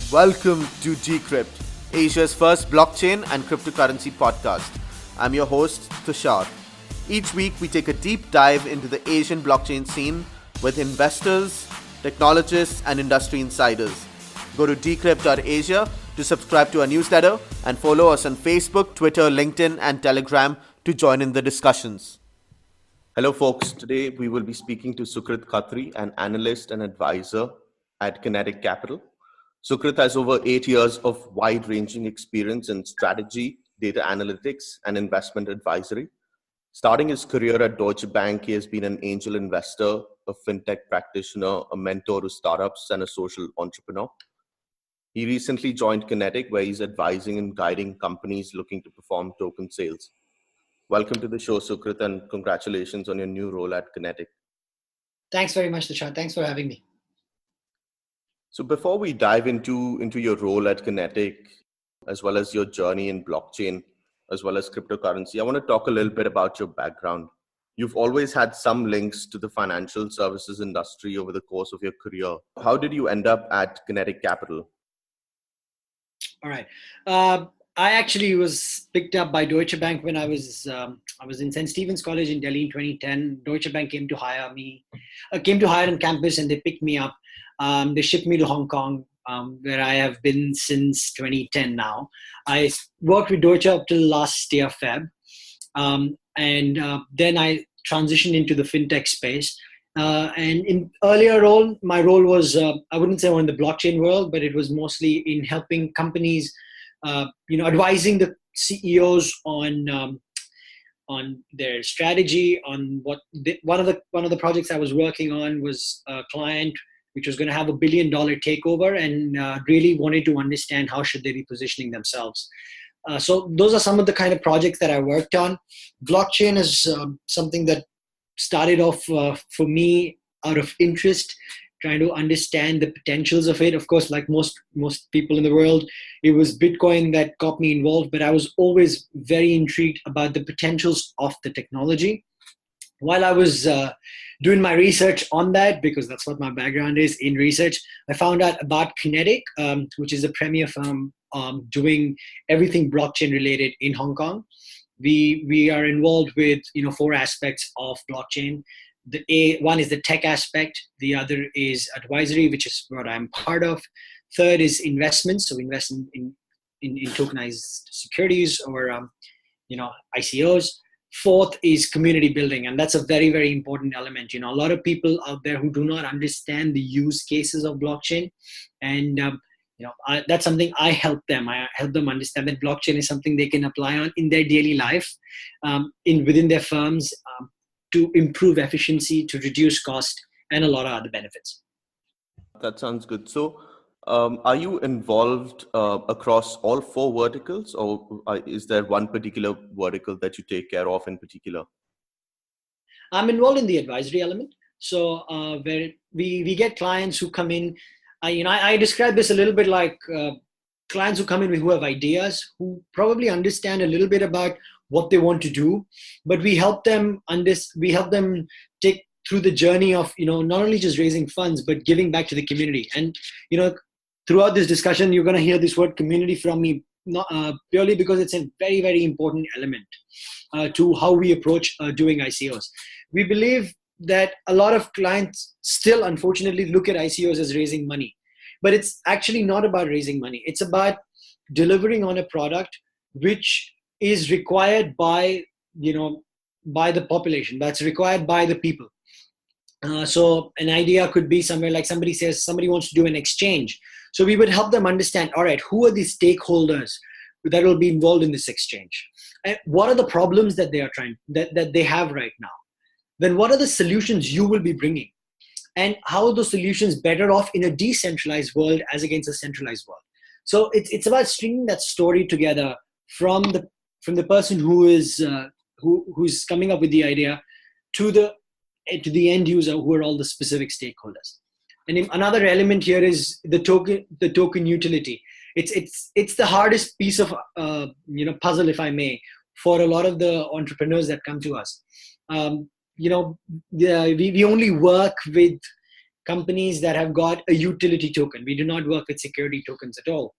Welcome to Decrypt, Asia's first blockchain and cryptocurrency podcast. I'm your host, Tushar. Each week, we take a deep dive into the Asian blockchain scene with investors, technologists, and industry insiders. Go to decrypt.asia to subscribe to our newsletter and follow us on Facebook, Twitter, LinkedIn, and Telegram to join in the discussions. Hello, folks. Today, we will be speaking to Sukrit Khatri, an analyst and advisor at Kenetic Capital. Sukrit has over 8 years of wide-ranging experience in strategy, data analytics, and investment advisory. Starting his career at Deutsche Bank, he has been an angel investor, a fintech practitioner, a mentor to startups, and a social entrepreneur. He recently joined Kenetic, where he's advising and guiding companies looking to perform token sales. Welcome to the show, Sukrit, and congratulations on your new role at Kenetic. Thanks very much, Tushar. Thanks for having me. So before we dive into your role at Kenetic, as well as your journey in blockchain, as well as cryptocurrency, I want to talk a little bit about your background. You've always had some links to the financial services industry over the course of your career. How did you end up at Kenetic Capital? All right. I actually was picked up by Deutsche Bank when I was in St. Stephen's College in Delhi in 2010. Deutsche Bank came to hire on campus, and they picked me up. They shipped me to Hong Kong, where I have been since 2010 now. I worked with Deutsche up till last year, Feb. Then I transitioned into the fintech space. And in earlier role, my role was, I wouldn't say in the blockchain world, but it was mostly in helping companies, advising the CEOs on their strategy. One of the projects I was working on was a client which was going to have $1 billion takeover and really wanted to understand how should they be positioning themselves. So those are some of the kind of projects that I worked on. Blockchain is something that started off for me out of interest, trying to understand the potentials of it. Of course, like most people in the world, it was Bitcoin that got me involved, but I was always very intrigued about the potentials of the technology. While I was doing my research on that, because that's what my background is in research, I found out about Kenetic, which is a premier firm doing everything blockchain related in Hong Kong. We are involved with 4 aspects of blockchain. One is the tech aspect. The other is advisory, which is what I'm part of. Third is investments, so we invest in tokenized securities or ICOs. Fourth is community building, and that's a very, very important element. A lot of people out there who do not understand the use cases of blockchain, and that's something I help them. I help them understand that blockchain is something they can apply on in their daily life, within their firms, to improve efficiency, to reduce cost, and a lot of other benefits. That sounds good. So, are you involved across all 4 verticals, or is there one particular vertical that you take care of in particular? I'm involved in the advisory element. So where we get clients who come in. I describe this a little bit like clients who come in who have ideas, who probably understand a little bit about what they want to do, but we help them take through the journey of not only just raising funds but giving back to the community. And throughout this discussion, you're going to hear this word community from me, not purely because it's a very, very important element to how we approach doing ICOs. We believe that a lot of clients still, unfortunately, look at ICOs as raising money. But it's actually not about raising money. It's about delivering on a product which is required by the population, that's required by the people. So an idea could be somewhere like somebody says somebody wants to do an exchange. So we would help them understand, all right, who are the stakeholders that will be involved in this exchange? And what are the problems that they are that they have right now? Then what are the solutions you will be bringing? And how are those solutions better off in a decentralized world as against a centralized world? So it's about stringing that story together from the person who's coming up with the idea to the end user, who are all the specific stakeholders. And another element here is the token utility. It's the hardest piece of puzzle, if I may, for a lot of the entrepreneurs that come to us. We only work with companies that have got a utility token. We do not work with security tokens at all.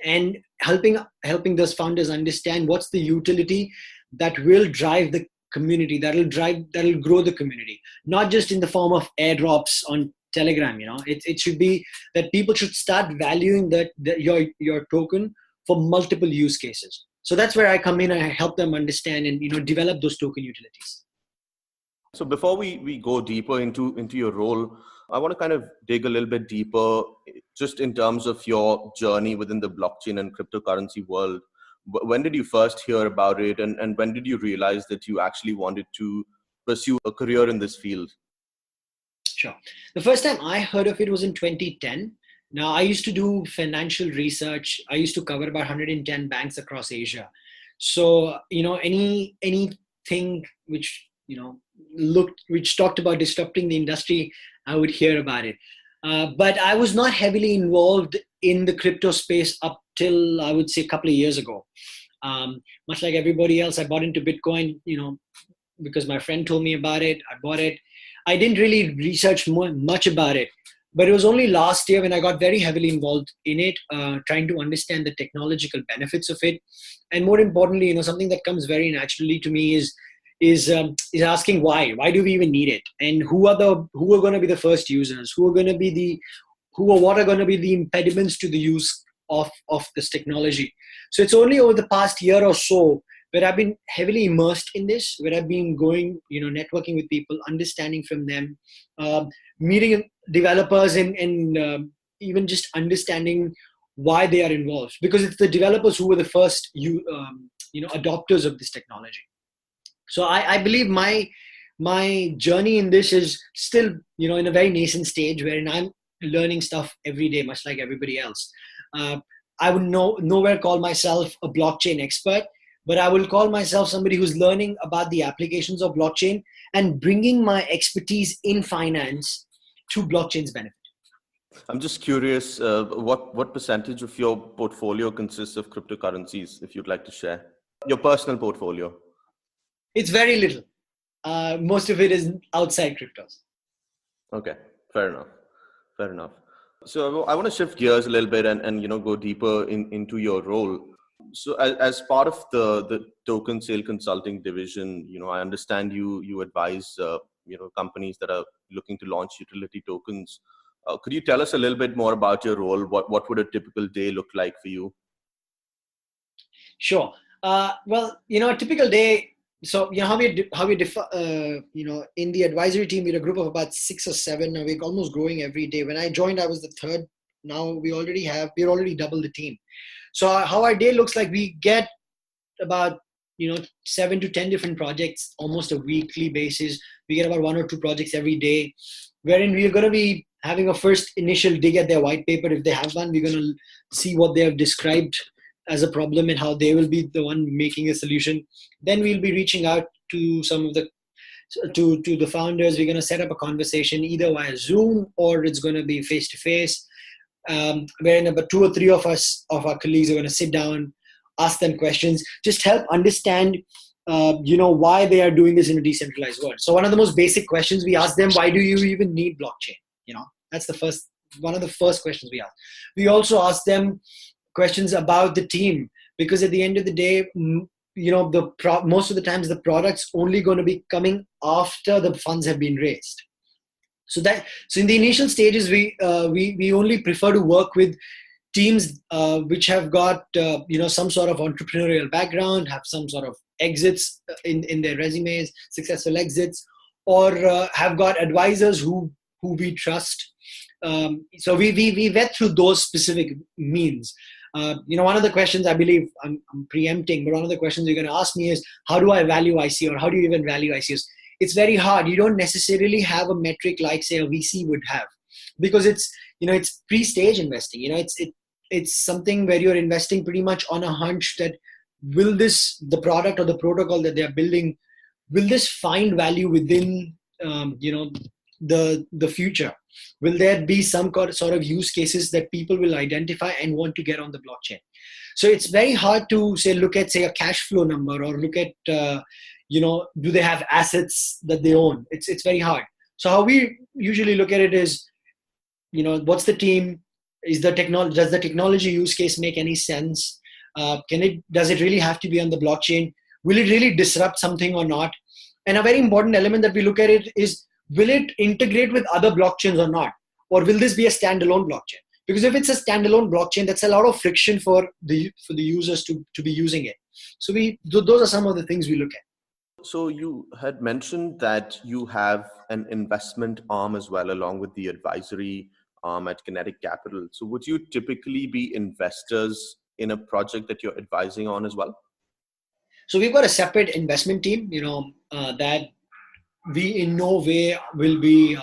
And helping those founders understand what's the utility that will drive the community, that'll grow the community, not just in the form of airdrops on Telegram. It should be that people should start valuing your token for multiple use cases. So that's where I come in and I help them understand and develop those token utilities. So before we go deeper into your role, I want to kind of dig a little bit deeper just in terms of your journey within the blockchain and cryptocurrency world. When did you first hear about it, and when did you realize that you actually wanted to pursue a career in this field? Sure. The first time I heard of it was in 2010. Now, I used to do financial research. I used to cover about 110 banks across Asia. So, anything which talked about disrupting the industry, I would hear about it. But I was not heavily involved in the crypto space up till, I would say, a couple of years ago. Much like everybody else, I bought into Bitcoin, because my friend told me about it. I bought it. I didn't really research much about it, but it was only last year when I got very heavily involved in it, trying to understand the technological benefits of it. And more importantly, something that comes very naturally to me is asking why do we even need it, and who are going to be the first users, what are going to be the impediments to the use of this technology. So it's only over the past year or so where I've been heavily immersed in this, where I've been going, networking with people, understanding from them, meeting developers, and even just understanding why they are involved, because it's the developers who were the first adopters of this technology. So I believe my journey in this is still, in a very nascent stage, wherein I'm learning stuff every day, much like everybody else. I would nowhere call myself a blockchain expert, but I will call myself somebody who's learning about the applications of blockchain and bringing my expertise in finance to blockchain's benefit. I'm just curious, what percentage of your portfolio consists of cryptocurrencies, if you'd like to share? Your personal portfolio. It's very little. Most of it is outside cryptos. Okay, fair enough. So I want to shift gears a little bit and go deeper into your role. So as part of the token sale consulting division, I understand you advise companies that are looking to launch utility tokens. Could you tell us a little bit more about your role? What would a typical day look like for you? Sure. Well, a typical day. So how we in the advisory team, we're a group of about 6 or 7. Now we're almost growing every day. When I joined, I was the third. Now we're already double the team. So how our day looks like, we get about 7 to 10 different projects almost a weekly basis. We get about 1 or 2 projects every day, wherein we are going to be having a first initial dig at their white paper. If they have one, we're going to see what they have described as a problem and how they will be the one making a solution. Then we'll be reaching out to some of the to the founders. We're going to set up a conversation either via Zoom or it's going to be face to face, wherein about 2 or 3 of our colleagues are going to sit down, ask them questions, just help understand why they are doing this in a decentralized world. So one of the most basic questions we ask them: why do you even need blockchain? That's one of the first questions we ask. We also ask them questions about the team, because at the end of the day, most of the times the product's only going to be coming after the funds have been raised. So in the initial stages, we only prefer to work with teams which have got some sort of entrepreneurial background, have some sort of exits in their resumes, successful exits, or have got advisors who we trust. So we vet through those specific means. One of the questions, I believe I'm preempting, but one of the questions you're going to ask me is, how do I value ICO, or how do you even value ICOs? It's very hard. You don't necessarily have a metric like, say, a VC would have, because it's pre-stage investing. It's something where you're investing pretty much on a hunch that the product or the protocol that they're building, will this find value within the future? Will there be some sort of use cases that people will identify and want to get on the blockchain? So it's very hard to look at a cash flow number, or look at do they have assets that they own? It's very hard. So how we usually look at it is, what's the team? Does the technology use case make any sense? Does it really have to be on the blockchain? Will it really disrupt something or not? And a very important element that we look at it is, will it integrate with other blockchains or not? Or will this be a standalone blockchain? Because if it's a standalone blockchain, that's a lot of friction for the users to be using it. So those are some of the things we look at. So you had mentioned that you have an investment arm as well, along with the advisory arm at Kenetic Capital. So would you typically be investors in a project that you're advising on as well? So we've got a separate investment team, that we in no way will be,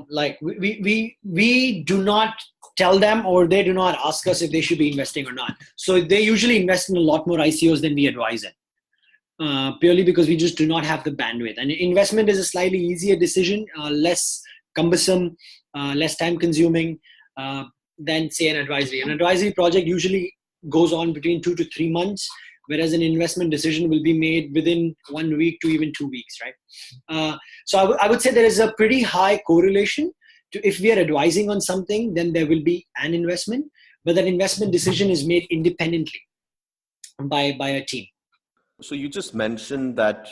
like we do not tell them, or they do not ask us if they should be investing or not. So they usually invest in a lot more ICOs than we advise in. Purely because we just do not have the bandwidth. And investment is a slightly easier decision, less cumbersome, less time consuming than, say, an advisory. An advisory project usually goes on between 2 to 3 months, whereas an investment decision will be made within 1 week to even 2 weeks, right? So I would say there is a pretty high correlation to, if we are advising on something, then there will be an investment, but that investment decision is made independently by a team. So you just mentioned that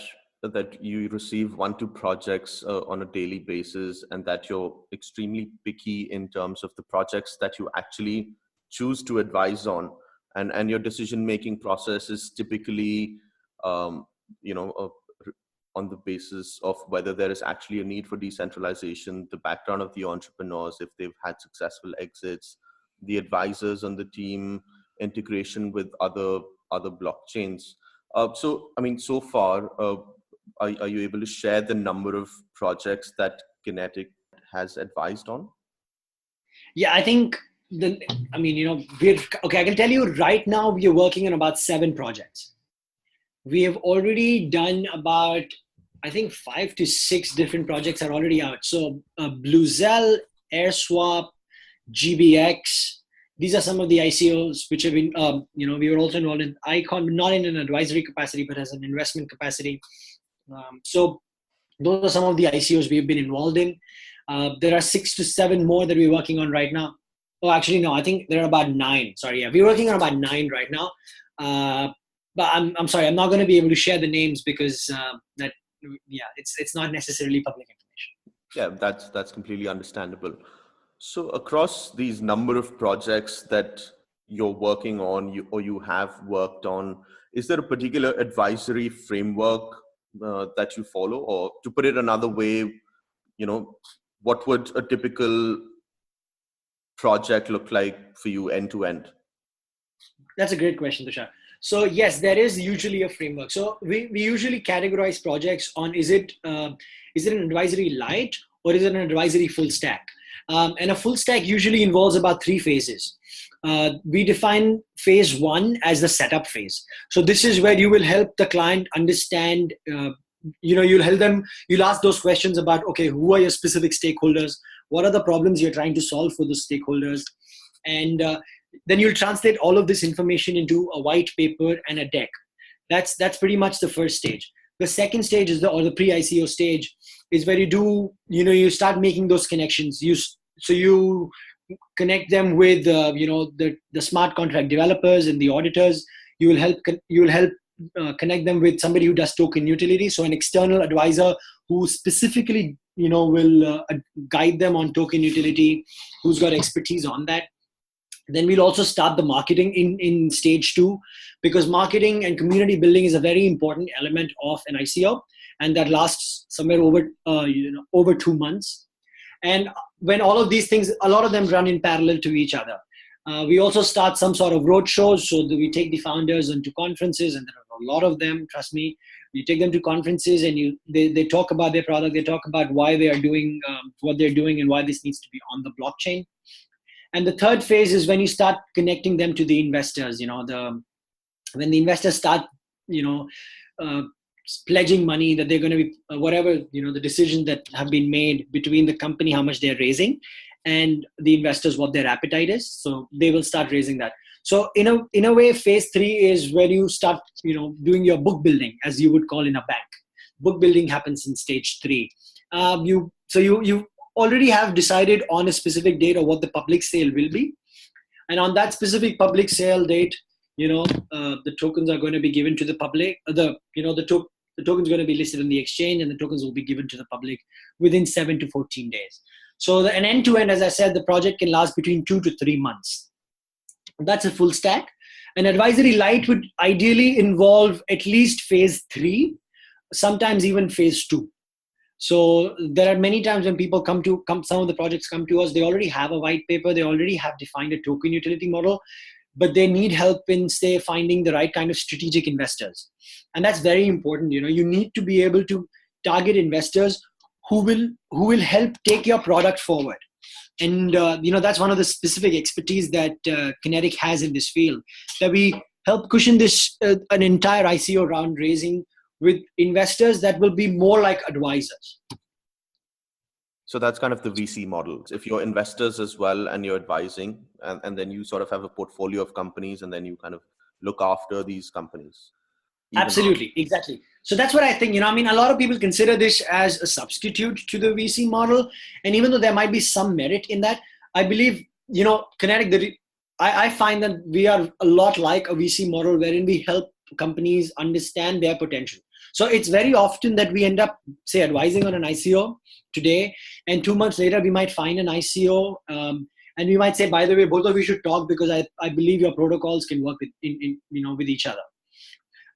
you receive 1-2 projects on a daily basis, and that you're extremely picky in terms of the projects that you actually choose to advise on, and your decision-making process is typically, on the basis of whether there is actually a need for decentralization, the background of the entrepreneurs, if they've had successful exits, the advisors on the team, integration with other blockchains. So far, are you able to share the number of projects that Kenetic has advised on? Yeah, I think I can tell you right now, we are working on about 7 projects. We have already done about, I think, 5 to 6 different projects are already out. So Bluezell, AirSwap, GBX, these are some of the ICOs which have been, we were also involved in ICO, not in an advisory capacity, but as an investment capacity. So those are some of the ICOs we've been involved in. There are 6 to 7 more that we're working on right now. Oh, actually, no, I think there are about 9. Sorry, yeah, we're working on about 9 right now. But I'm sorry, I'm not going to be able to share the names because it's not necessarily public information. Yeah, that's completely understandable. So across these number of projects that you're working on, you have worked on, is there a particular advisory framework that you follow? Or to put it another way, what would a typical project look like for you end to end? That's a great question, Tushar. So yes, there is usually a framework. So we usually categorize projects on, is it an advisory light or is it an advisory full stack? And a full stack usually involves about 3 phases. We define phase 1 as the setup phase. So this is where you will help the client understand, you'll ask those questions about, okay, who are your specific stakeholders? What are the problems you're trying to solve for the stakeholders? And then you'll translate all of this information into a white paper and a deck. That's pretty much the first stage. The second stage is the pre-ICO stage, is where you start making those connections. You connect them with the smart contract developers and the auditors. You will help connect them with somebody who does token utility, so an external advisor who specifically will guide them on token utility, who's got expertise on that. Then we'll also start the marketing in stage 2, because marketing and community building is a very important element of an ICO, and that lasts somewhere over 2 months. And when all of these things, a lot of them run in parallel to each other. We also start some sort of road shows, so that we take the founders into conferences, and there are a lot of them, trust me. You take them to conferences and they talk about their product, they talk about why they are doing what they're doing and why this needs to be on the blockchain. And the third phase is when you start connecting them to the investors. When the investors start, pledging money that they're going to be whatever the decisions that have been made between the company, how much they're raising, and the investors, what their appetite is. So they will start raising that. So in a way, phase 3 is where you start, doing your book building, as you would call in a bank. Book building happens in stage 3. you already have decided on a specific date of what the public sale will be, and on that specific public sale date, the tokens are going to be given to the public. The tokens are going to be listed on the exchange, and the tokens will be given to the public within 7 to 14 days. So an end to end, as I said, the project can last between 2 to 3 months. That's a full stack. An advisory light would ideally involve at least phase 3, sometimes even phase 2. So there are many times when people some of the projects come to us, they already have a white paper, they already have defined a token utility model, but they need help in, say, finding the right kind of strategic investors. And that's very important. You need to be able to target investors who will help take your product forward. And that's one of the specific expertise that Kenetic has in this field, that we help cushion this an entire ICO round raising with investors that will be more like advisors. So that's kind of the VC model. If you're investors as well and you're advising, and then you sort of have a portfolio of companies, and then you kind of look after these companies. Absolutely, exactly. So that's what I think. A lot of people consider this as a substitute to the VC model. And even though there might be some merit in that, I believe, Kenetic, I find that we are a lot like a VC model wherein we help companies understand their potential. So it's very often that we end up, say, advising on an ICO today, and 2 months later, we might find an ICO, and we might say, by the way, both of you should talk because I believe your protocols can work with each other.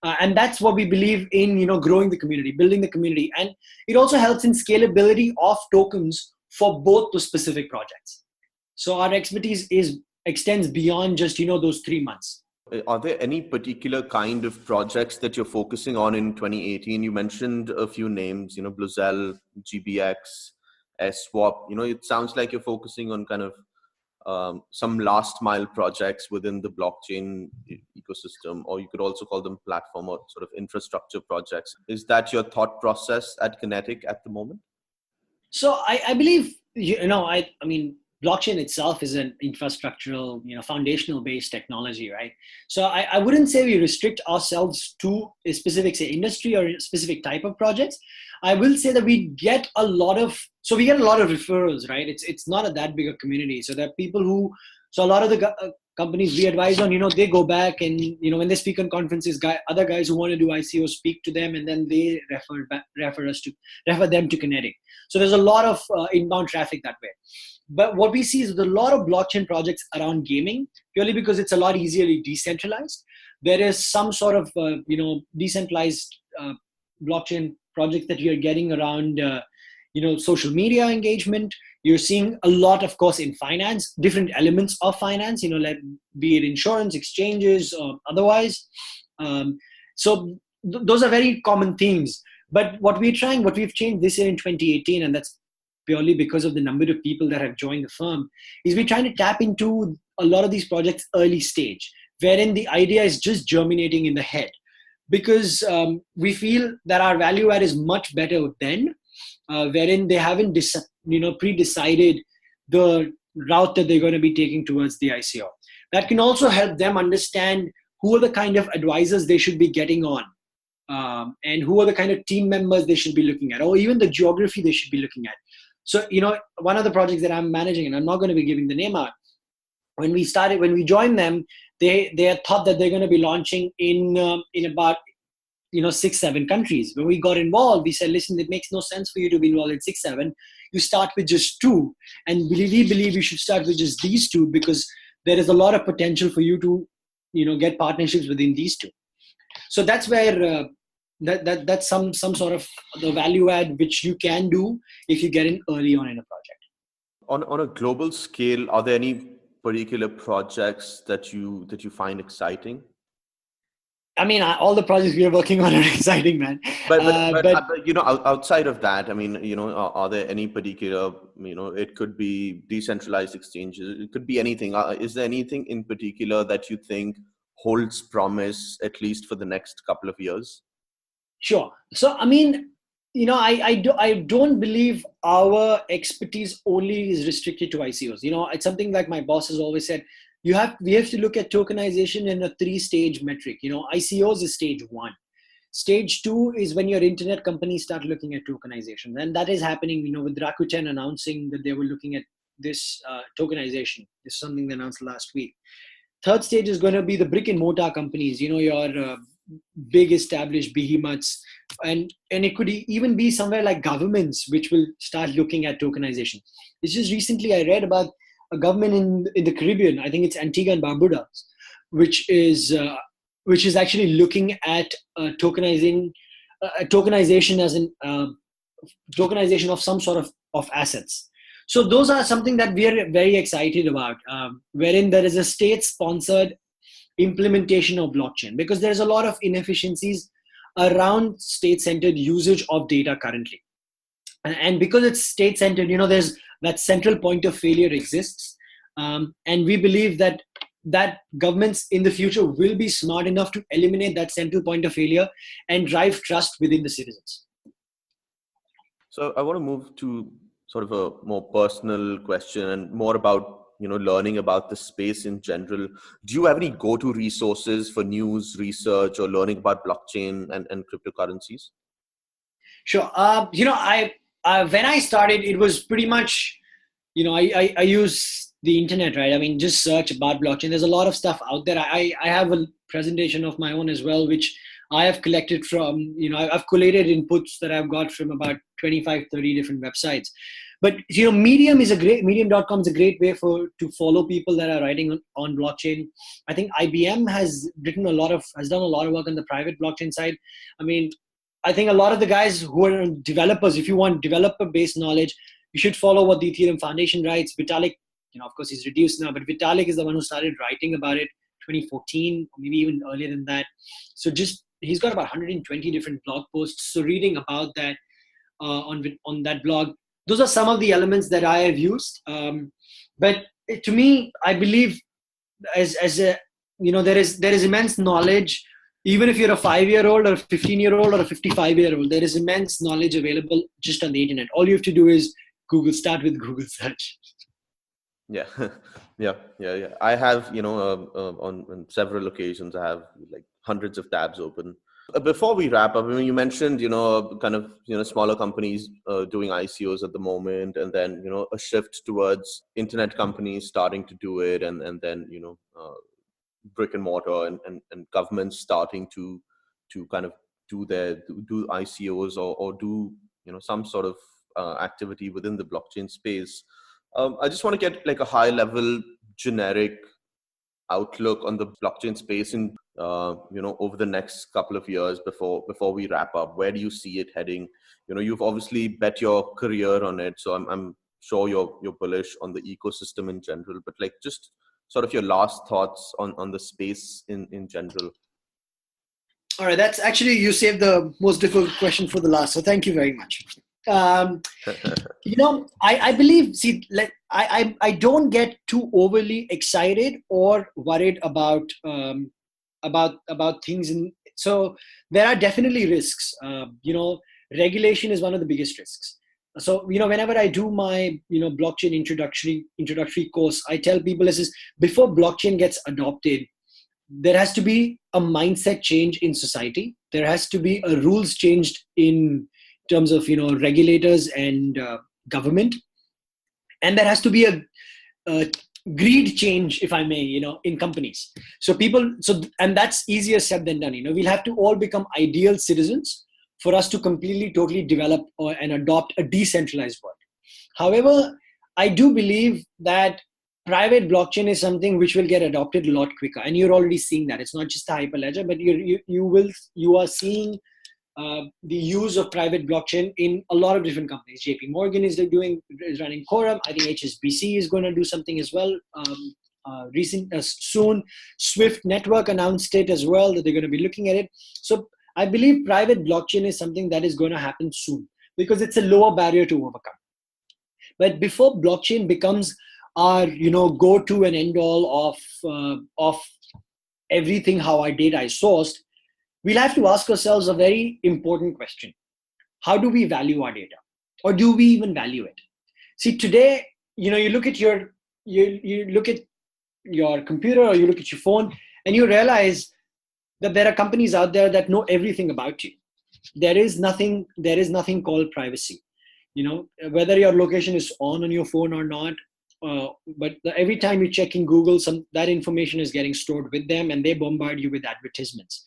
And that's what we believe in, growing the community, building the community. And it also helps in scalability of tokens for both the specific projects. So our expertise extends beyond just, those 3 months. Are there any particular kind of projects that you're focusing on in 2018? You mentioned a few names, Bluzel, GBX, SWAP. It sounds like you're focusing on kind of some last mile projects within the blockchain ecosystem, or you could also call them platform or sort of infrastructure projects. Is that your thought process at Kenetic at the moment? So I believe, blockchain itself is an infrastructural, foundational based technology, right? So I wouldn't say we restrict ourselves to a specific, say, industry or a specific type of projects. I will say that we get a lot of referrals, right? It's not that big a community. So there are people so a lot of the companies we advise on, they go back and, when they speak on conferences, other guys who want to do ICO speak to them, and then they refer them to Kenetic. So there's a lot of inbound traffic that way. But what we see is a lot of blockchain projects around gaming, purely because it's a lot easily decentralized. There is some sort of, decentralized blockchain projects that you're getting around, social media engagement. You're seeing a lot, of course, in finance, different elements of finance, be it insurance, exchanges, or otherwise. So those are very common themes. But what we've changed this year in 2018, and that's purely because of the number of people that have joined the firm, is we're trying to tap into a lot of these projects early stage, wherein the idea is just germinating in the head. Because we feel that our value add is much better then, wherein they haven't pre-decided the route that they're going to be taking towards the ICO. That can also help them understand who are the kind of advisors they should be getting on, and who are the kind of team members they should be looking at, or even the geography they should be looking at. So, one of the projects that I'm managing, and I'm not going to be giving the name out, when we joined them, they had thought that they're going to be launching in about 6-7 countries. When we got involved, we said, listen, it makes no sense for you to be involved in 6-7. You start with just 2, and we believe you should start with just these 2, because there is a lot of potential for you to get partnerships within these 2. So that's where that's some sort of the value add which you can do if you get in early on in a project. On a global scale, are there any particular projects that you find exciting? All the projects we are working on are exciting, man. But outside of that, are there any particular, it could be decentralized exchanges, it could be anything. Is there anything in particular that you think holds promise, at least for the next couple of years? Sure. So, I don't believe our expertise only is restricted to ICOs. It's something like my boss has always said, we have to look at tokenization in a 3-stage metric. ICOs is stage 1. Stage 2 is when your internet companies start looking at tokenization. And that is happening, with Rakuten announcing that they were looking at this tokenization. This is something they announced last week. Third stage is going to be the brick and mortar companies, your big established behemoths. And it could even be somewhere like governments, which will start looking at tokenization. It's just recently I read about a government in the Caribbean, I think it's Antigua and Barbuda, which is actually looking at tokenization as an tokenization of some sort of assets. So those are something that we are very excited about, wherein there is a state-sponsored implementation of blockchain, because there's a lot of inefficiencies around state-centered usage of data currently. And because it's state-centered, there's that central point of failure exists. And we believe that governments in the future will be smart enough to eliminate that central point of failure and drive trust within the citizens. So I want to move to sort of a more personal question and more about, learning about the space in general. Do you have any go-to resources for news, research, or learning about blockchain and cryptocurrencies? Sure. When I started, it was pretty much, I use the internet, right? I mean, just search about blockchain. There's a lot of stuff out there. I have a presentation of my own as well, which I have collected from, I've collated inputs that I've got from about 25, 30 different websites. But, medium.com is a great way to follow people that are writing on blockchain. I think IBM has done a lot of work on the private blockchain side. I mean, I think a lot of the guys who are developers, if you want developer-based knowledge, you should follow what the Ethereum Foundation writes. Vitalik, of course, he's reduced now, but Vitalik is the one who started writing about it 2014, or maybe even earlier than that. So he's got about 120 different blog posts. So reading about that on that blog, those are some of the elements that I have used. But to me, I believe there is immense knowledge. Even if you're a 5-year-old or a 15-year-old or a 55-year-old, there is immense knowledge available just on the internet. All you have to do is start with Google search. Yeah. Yeah. I have, on several occasions, I have like hundreds of tabs open. Before we wrap up, I mean, you mentioned, kind of, smaller companies doing ICOs at the moment, and then, a shift towards internet companies starting to do it, and then, brick and mortar and governments starting to kind of do ICOs or do, some sort of activity within the blockchain space. I just want to get like a high level generic outlook on the blockchain space in over the next couple of years before we wrap up. Where do you see it heading? You've obviously bet your career on it, so I'm sure you're bullish on the ecosystem in general, but like just sort of your last thoughts on the space in general. All right, that's actually, you saved the most difficult question for the last, so thank you very much. I believe, I don't get too overly excited or worried about things. So there are definitely risks. Regulation is one of the biggest risks. So, whenever I do my, blockchain introductory course, I tell people before blockchain gets adopted, there has to be a mindset change in society. There has to be a rules changed in terms of, regulators and government. And there has to be a greed change, if I may, in companies. And that's easier said than done. We'll have to all become ideal citizens for us to completely, totally develop and adopt a decentralized world. However, I do believe that private blockchain is something which will get adopted a lot quicker. And you're already seeing that. It's not just a hyperledger, but you are seeing the use of private blockchain in a lot of different companies. JP Morgan is running Quorum. I think HSBC is going to do something as well. Soon, Swift Network announced it as well, that they're going to be looking at it. So I believe private blockchain is something that is going to happen soon because it's a lower barrier to overcome. But before blockchain becomes our, go-to and end-all of everything, how our data is sourced, we'll have to ask ourselves a very important question. How do we value our data? Or do we even value it? See, today, you look at your computer or you look at your phone and you realize that there are companies out there that know everything about you. There is nothing called privacy. Whether your location is on your phone or not, but every time you check in Google, that information is getting stored with them, and they bombard you with advertisements.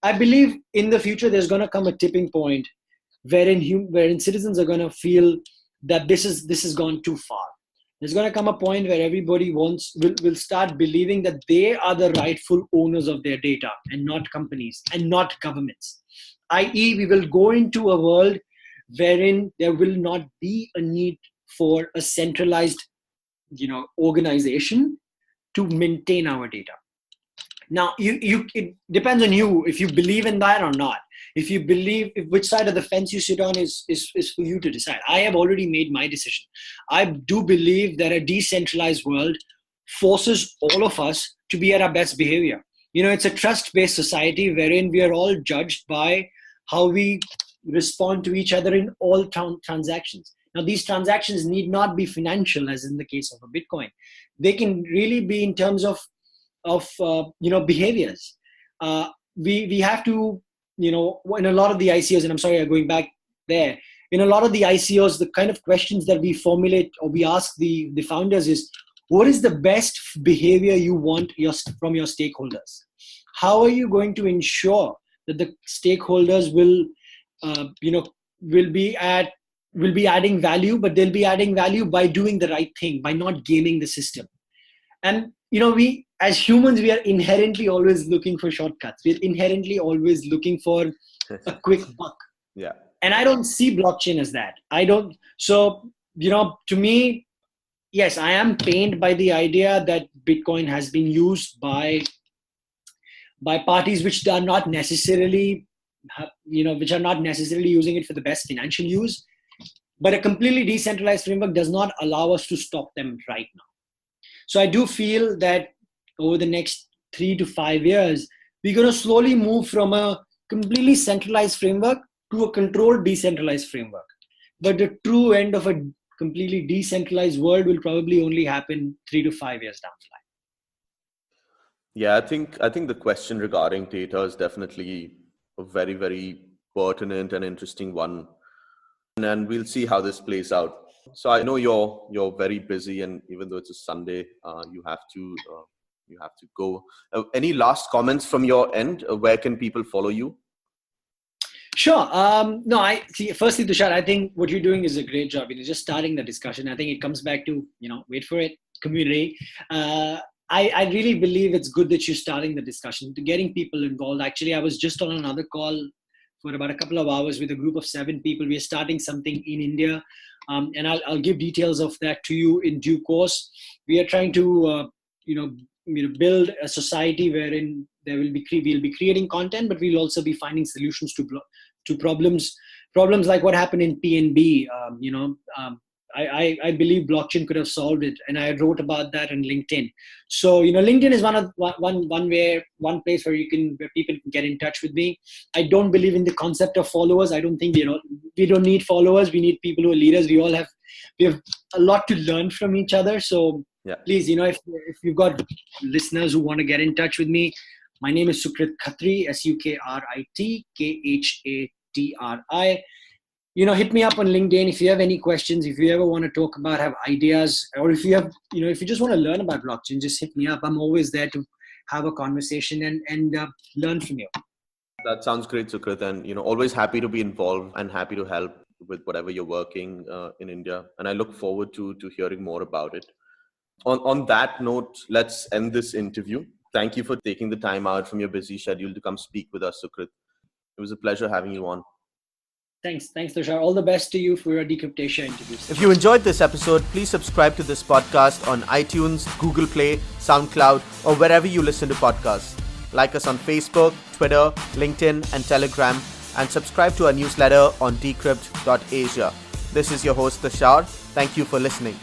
I believe in the future there's going to come a tipping point wherein citizens are going to feel that this has gone too far. There's going to come a point where everybody will start believing that they are the rightful owners of their data, and not companies and not governments. I.e., we will go into a world wherein there will not be a need for a centralized, organization to maintain our data. Now, it depends on you if you believe in that or not. If you believe, which side of the fence you sit on is for you to decide. I have already made my decision. I do believe that a decentralized world forces all of us to be at our best behavior. It's a trust-based society wherein we are all judged by how we respond to each other in all transactions. Now, these transactions need not be financial, as in the case of a Bitcoin. They can really be in terms of behaviors. We have to, in a lot of the ICOs, and I'm sorry, I'm going back there. In a lot of the ICOs, the kind of questions that we formulate or we ask the founders is, what is the best behavior you want from your stakeholders? How are you going to ensure that the stakeholders will be adding value, but they'll be adding value by doing the right thing, by not gaming the system? And we as humans, we are inherently always looking for shortcuts. We're inherently always looking for a quick buck. Yeah. And I don't see blockchain as that. So, to me, yes, I am pained by the idea that Bitcoin has been used by parties which are not necessarily, using it for the best financial use. But a completely decentralized framework does not allow us to stop them right now. So I do feel that over the next 3 to 5 years, we're going to slowly move from a completely centralized framework to a controlled decentralized framework. But the true end of a completely decentralized world will probably only happen 3 to 5 years down the line. Yeah, I think the question regarding data is definitely a very, very pertinent and interesting one. And we'll see how this plays out. So I know you're very busy, and even though it's a Sunday, you have to go. Any last comments from your end? Where can people follow you? Sure. No, firstly, Tushar, I think what you're doing is a great job. Just starting the discussion. I think it comes back to, wait for it, community. I really believe it's good that you're starting the discussion, to getting people involved. Actually, I was just on another call for about a couple of hours with a group of 7 people. We are starting something in India, and I'll give details of that to you in due course. We are trying to, build a society wherein we'll be creating content, but we'll also be finding solutions to problems like what happened in PNB. I believe blockchain could have solved it, and I wrote about that on LinkedIn. So LinkedIn is one place where people can get in touch with me. I don't believe in the concept of followers. I don't think we don't need followers. We need people who are leaders. We have a lot to learn from each other. So yeah. Please, if you've got listeners who want to get in touch with me, my name is Sukrit Khatri, Sukrit Khatri. Hit me up on LinkedIn if you have any questions, if you ever want to talk about, have ideas, or if you have, if you just want to learn about blockchain, just hit me up. I'm always there to have a conversation and learn from you. That sounds great, Sukrit. And, always happy to be involved and happy to help with whatever you're working in India. And I look forward to hearing more about it. On that note, let's end this interview. Thank you for taking the time out from your busy schedule to come speak with us, Sukrit. It was a pleasure having you on. Thanks, Tushar. All the best to you for your Decryptasia interviews. If you enjoyed this episode, please subscribe to this podcast on iTunes, Google Play, SoundCloud, or wherever you listen to podcasts. Like us on Facebook, Twitter, LinkedIn, and Telegram, and subscribe to our newsletter on decrypt.asia. This is your host, Tushar. Thank you for listening.